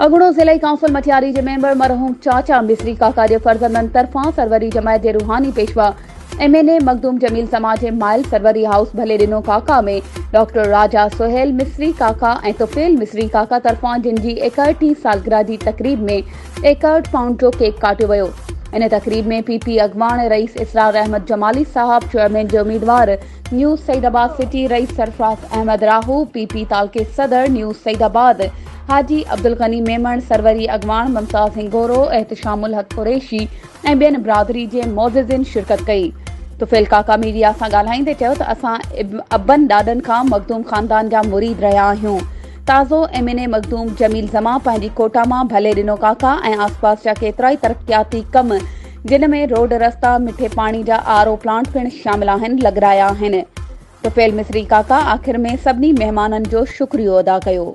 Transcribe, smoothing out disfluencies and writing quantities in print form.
अगुणो ज़िले काउंसिल मटियारी के मेंबर मरहूम चाचा मिस्री काका के फर्जंदन तरफां सरवरी जमायत के रूहानी पेशवा MNA मखदूम जमील समाज के माइल सरवरी हाउस भले दिनो काका में डॉक्टर राजा सोहेल मिस्री काका और तुफेल मिस्री काका तरफां जिनकी 61वीं सालगिरह की तकरीब में 61 पाउंड जो केक काटियो वियो। इन तकरीब में PP अगवान रईस इसरार अहमद जमाली साहब, चेयरमैन के उम्मीदवार news Saidabad city rice Sarfaraz Ahmad राहू, PP तालके सदर न्यूज़ सईदाबाद हाजी अब्दुल गनी मेमन, सरवरी अगवान मुमताज हिंगोरो, एहतशामुल हक कुरैशी ऐं ॿियनि बिरादरी के मोअज़्ज़िज़िन शिरकत कई। तुफेल काका मीडिया सां ॻाल्हाईंदे चयो त असां अबन ॾाॾनि खां मखदूम ख़ानदान जा मुरीद रहिया आहियूं। ताज़ो MNA मखदूम जमील जमा पंहिंजी कोटा मां भले ॾिनो काका ऐं आसपास जा केतिरा ई तरक्याती कम जिन में रोड रस्ता, मिठे पानी जा RO प्लांट पिणु शामिल आहिनि, लॻराया आहिनि। तुफेल मिस्री काका आख़िर में सभिनी महिमाननि जो शुक्रियो अदा कयो।